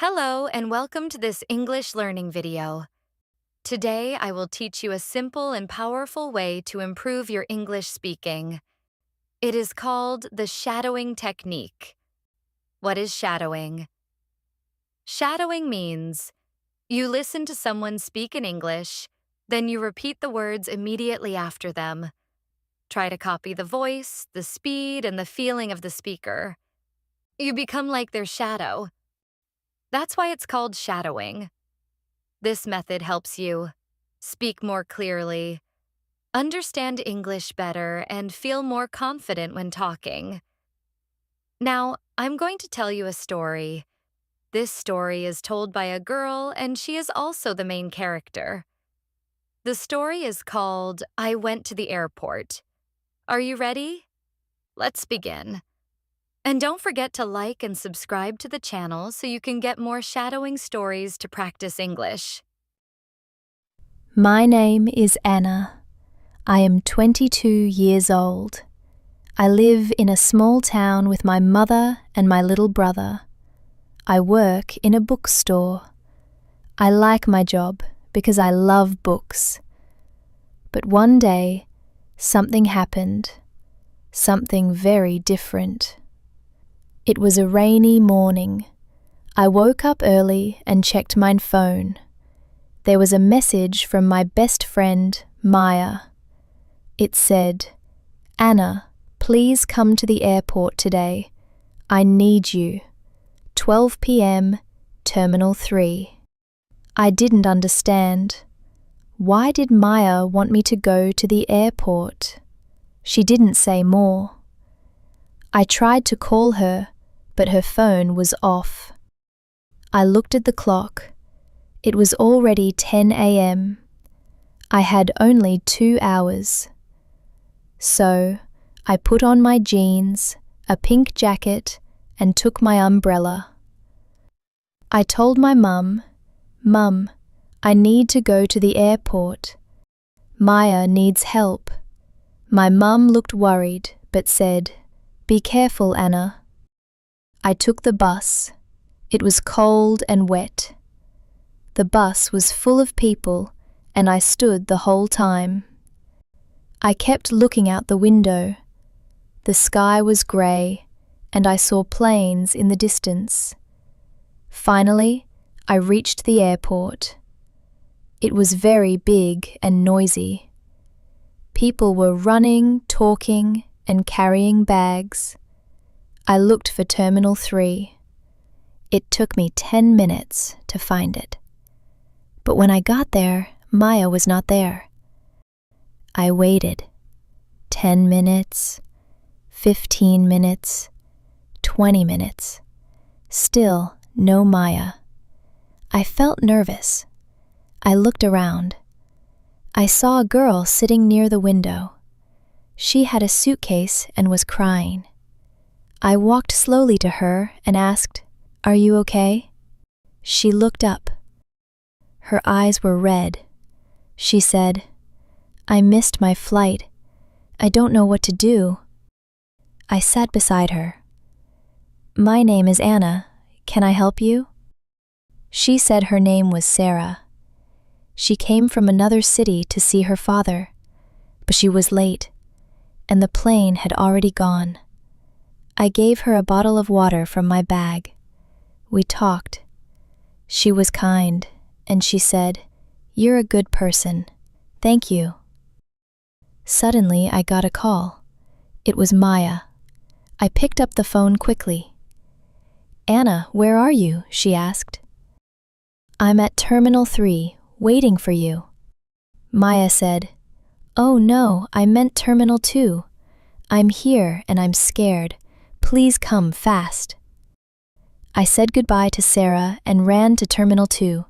Hello and welcome to this English learning video. Today I will teach you a simple and powerful way to improve your English speaking. It is called the shadowing technique. What is shadowing? Shadowing means you listen to someone speak in English, then you repeat the words immediately after them. Try to copy the voice, the speed, and the feeling of the speaker. You become like their shadow. That's why it's called shadowing. This method helps you speak more clearly, understand English better, and feel more confident when talking. Now, I'm going to tell you a story. This story is told by a girl, and she is also the main character. The story is called I Went to the Airport. Are you ready? Let's begin. And don't forget to like and subscribe to the channel so you can get more shadowing stories to practice English. My name is Anna. I am 22 years old. I live in a small town with my mother and my little brother. I work in a bookstore. I like my job because I love books. But one day, something happened. Something very different. It was a rainy morning. I woke up early and checked my phone. There was a message from my best friend, Maya. It said, "Anna, please come to the airport today. I need you. 12 p.m., Terminal 3. I didn't understand. Why did Maya want me to go to the airport? She didn't say more. I tried to call her, but her phone was off. I looked at the clock. It was already 10 a.m. I had only 2 hours. So, I put on my jeans, a pink jacket, and took my umbrella. I told my mum, "Mum, I need to go to the airport. Maya needs help." My mum looked worried, but said, "Be careful, Anna." I took the bus. It was cold and wet. The bus was full of people, and I stood the whole time. I kept looking out the window. The sky was grey, and I saw planes in the distance. Finally, I reached the airport. It was very big and noisy. People were running, talking, and carrying bags. I looked for Terminal 3. It took me 10 minutes to find it. But when I got there, Maya was not there. I waited. 10 minutes, 15 minutes, 20 minutes. Still no Maya. I felt nervous. I looked around. I saw a girl sitting near the window. She had a suitcase and was crying. I walked slowly to her and asked, "Are you okay?" She looked up. Her eyes were red. She said, "I missed my flight. I don't know what to do." I sat beside her. "My name is Anna. Can I help you?" She said her name was Sarah. She came from another city to see her father, but she was late, and the plane had already gone. I gave her a bottle of water from my bag. We talked. She was kind, and she said, "You're a good person. Thank you." Suddenly, I got a call. It was Maya. I picked up the phone quickly. "Anna, where are you?" she asked. "I'm at Terminal 3, waiting for you." Maya said, "Oh no, I meant Terminal 2. I'm here and I'm scared. Please come fast." I said goodbye to Sarah and ran to Terminal 2.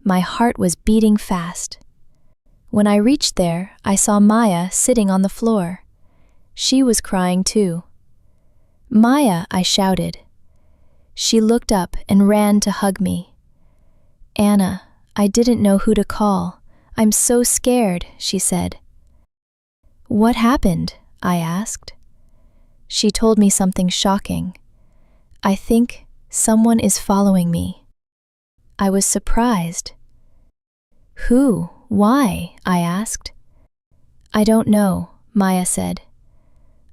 My heart was beating fast. When I reached there, I saw Maya sitting on the floor. She was crying too. "Maya," I shouted. She looked up and ran to hug me. "Anna, I didn't know who to call. I'm so scared," she said. "What happened?" I asked. She told me something shocking. I think Someone is following me. I was surprised. Who? Why? I asked. I don't know, Maya said.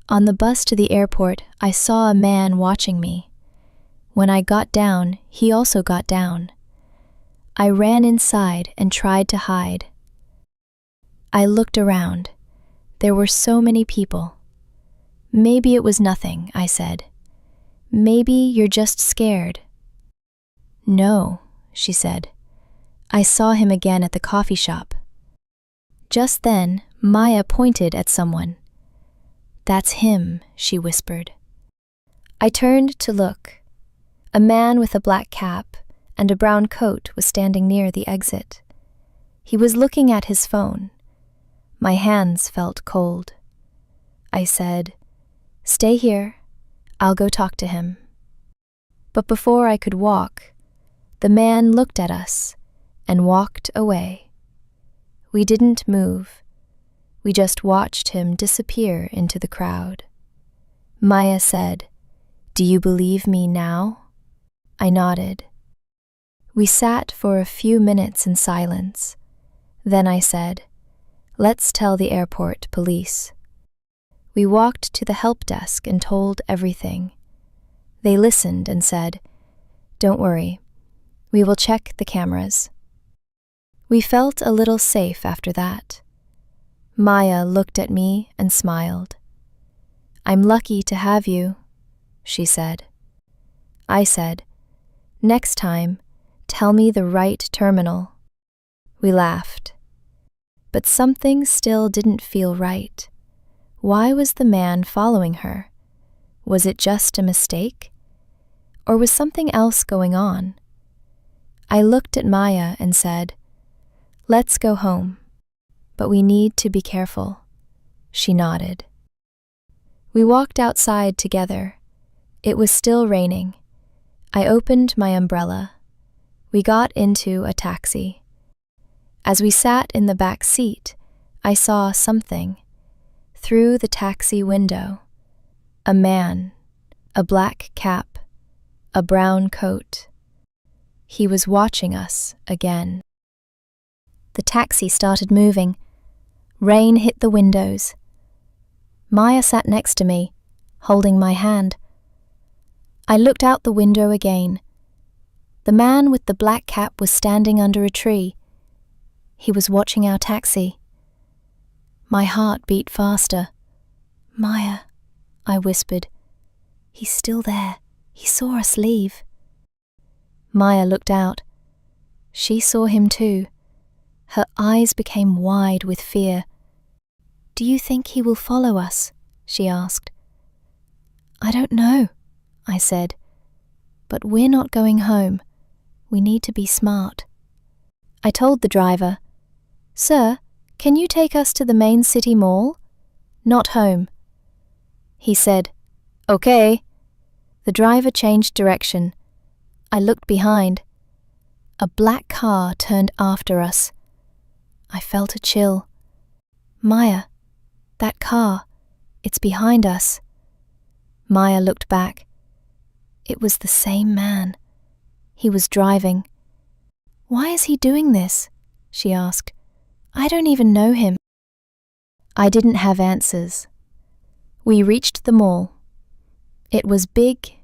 On the bus to the airport, I saw a man watching me. When I got down, he also got down. I ran inside and tried to hide. I looked around. There were so many people. Maybe it was nothing, I said. Maybe you're just scared. No, she said. I saw him again at the coffee shop. Just then, Maya pointed at someone. That's him, she whispered. I turned to look. A man with a black cap and a brown coat was standing near the exit. He was looking at his phone. My hands felt cold. I said, "Stay here. I'll go talk to him." But before I could walk, the man looked at us and walked away. We didn't move. We just watched him disappear into the crowd. Maya said, "Do you believe me now?" I nodded. We sat for a few minutes in silence. Then I said, "Let's tell the airport police." We walked to the help desk and told everything. They listened and said, "Don't worry, we will check the cameras." We felt a little safe after that. Maya looked at me and smiled. "I'm lucky to have you," she said. I said, "Next time, tell me the right terminal." We laughed. But something still didn't feel right. Why was the man following her? Was it just a mistake? Or was something else going on? I looked at Maya and said, "Let's go home. But we need to be careful." She nodded. We walked outside together. It was still raining. I opened my umbrella. We got into a taxi. As we sat in the back seat, I saw something. Through the taxi window, a man, a black cap, a brown coat. He was watching us again. The taxi started moving. Rain hit the windows. Maya sat next to me, holding my hand. I looked out the window again. The man with the black cap was standing under a tree. He was watching our taxi. My heart beat faster. "Maya," I whispered. "He's still there. He saw us leave." Maya looked out. She saw him too. Her eyes became wide with fear. "Do you think he will follow us?" she asked. "I don't know," I said. "But we're not going home. We need to be smart." I told the driver, "Sir, can you take us to the main city mall? Not home." He said, "Okay." The driver changed direction. I looked behind. A black car turned after us. I felt a chill. "Maya, that car, it's behind us." Maya looked back. It was the same man. He was driving. "Why is he doing this?" she asked. "I don't even know him." I didn't have answers. We reached the mall. It was big,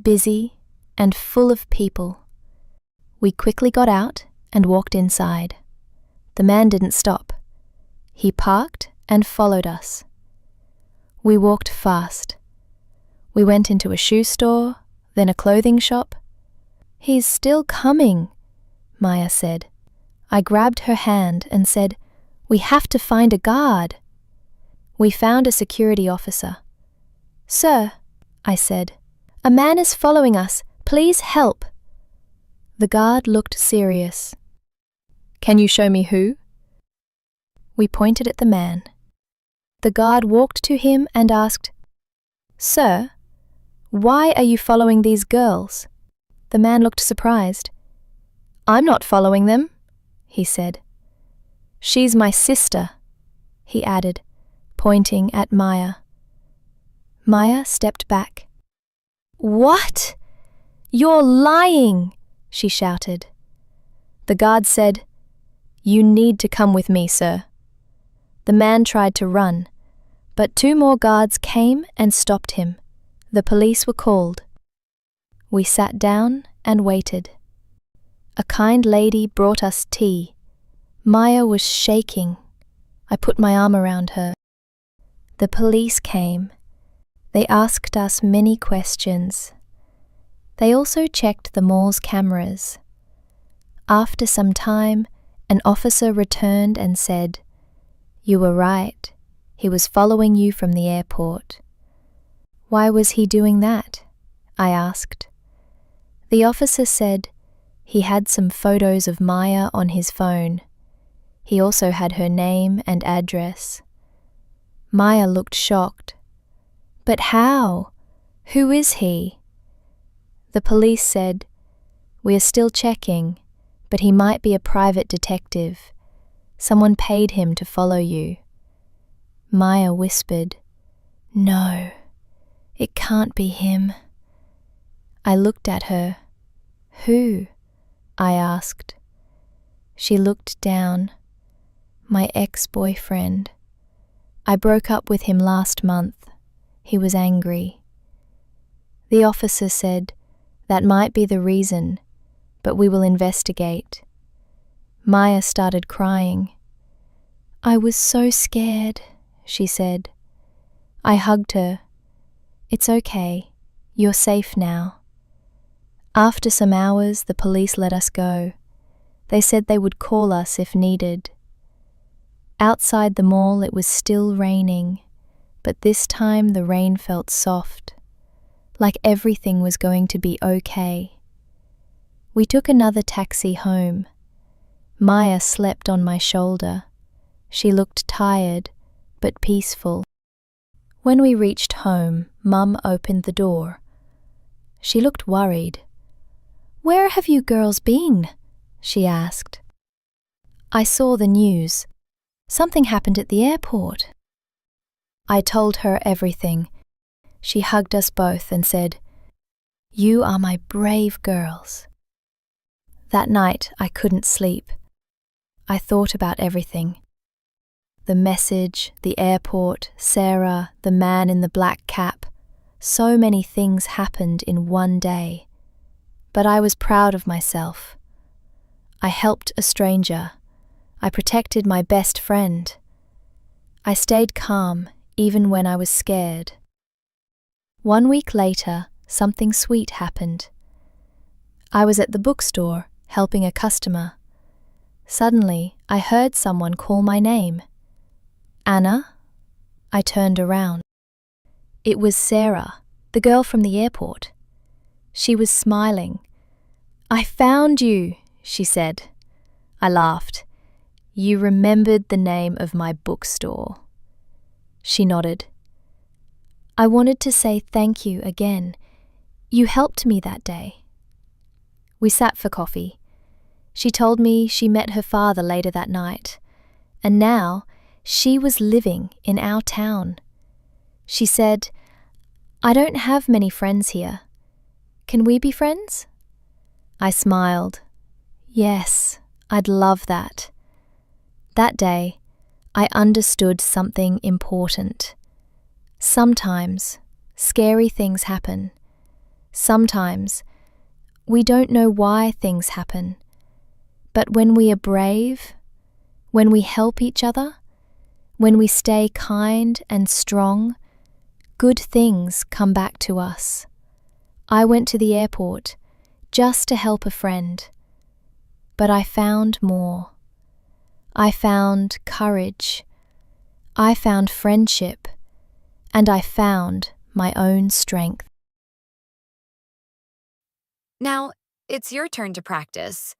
busy, and full of people. We quickly got out and walked inside. The man didn't stop. He parked and followed us. We walked fast. We went into a shoe store, then a clothing shop. "He's still coming," Maya said. I grabbed her hand and said, "We have to find a guard." We found a security officer. "Sir," I said, "a man is following us. Please help." The guard looked serious. "Can you show me who?" We pointed at the man. The guard walked to him and asked, "Sir, why are you following these girls?" The man looked surprised. "I'm not following them," he said. "She's my sister," he added, pointing at Maya. Maya stepped back. "What? "You're lying!" she shouted. The guard said, "You need to come with me, sir." The man tried to run, but 2 more guards came and stopped him. The police were called. We sat down and waited. A kind lady brought us tea. Maya was shaking. I put my arm around her. The police came. They asked us many questions. They also checked the mall's cameras. After some time, an officer returned and said, "You were right. He was following you from the airport." "Why was he doing that?" I asked. The officer said he had some photos of Maya on his phone. He also had her name and address. Maya looked shocked. "But how? Who is he?" The police said, "We are still checking, but he might be a private detective. Someone paid him to follow you." Maya whispered, "No, it can't be him." I looked at her. "Who?" I asked. She looked down. "My ex-boyfriend. I broke up with him last month. He was angry." The officer said, "That might be the reason, but we will investigate." Maya started crying. "I was so scared," she said. I hugged her. "It's okay. You're safe now." After some hours, the police let us go. They said they would call us if needed. Outside the mall, it was still raining, but this time the rain felt soft, like everything was going to be okay. We took another taxi home. Maya slept on my shoulder. She looked tired, but peaceful. When we reached home, Mum opened the door. She looked worried. "Where have you girls been?" she asked. I saw the news. Something happened at the airport. I told her everything. She hugged us both and said, "You are my brave girls." That night I couldn't sleep. I thought about everything. The message, the airport, Sarah, the man in the black cap. So many things happened in one day. But I was proud of myself. I helped a stranger. I protected my best friend. I stayed calm even when I was scared. 1 week later, something sweet happened. I was at the bookstore helping a customer. Suddenly, I heard someone call my name. "Anna?" I turned around. It was Sarah, the girl from the airport. She was smiling. "I found you," she said. I laughed. "You remembered the name of my bookstore." She nodded. "I wanted to say thank you again. You helped me that day." We sat for coffee. She told me she met her father later that night, and now she was living in our town. She said, "I don't have many friends here. Can we be friends?" I smiled. "Yes, I'd love that." That day, I understood something important. Sometimes, scary things happen. Sometimes, we don't know why things happen. But when we are brave, when we help each other, when we stay kind and strong, good things come back to us. I went to the airport just to help a friend. But I found more. I found courage. I found friendship. And I found my own strength. Now, it's your turn to practice.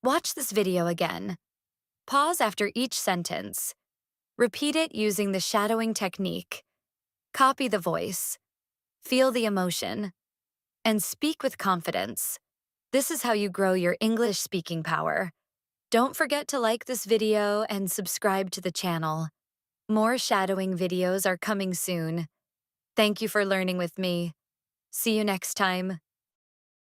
Watch this video again. Pause after each sentence. Repeat it using the shadowing technique. Copy the voice. Feel the emotion. And speak with confidence. This is how you grow your English speaking power. Don't forget to like this video and subscribe to the channel. More shadowing videos are coming soon. Thank you for learning with me. See you next time.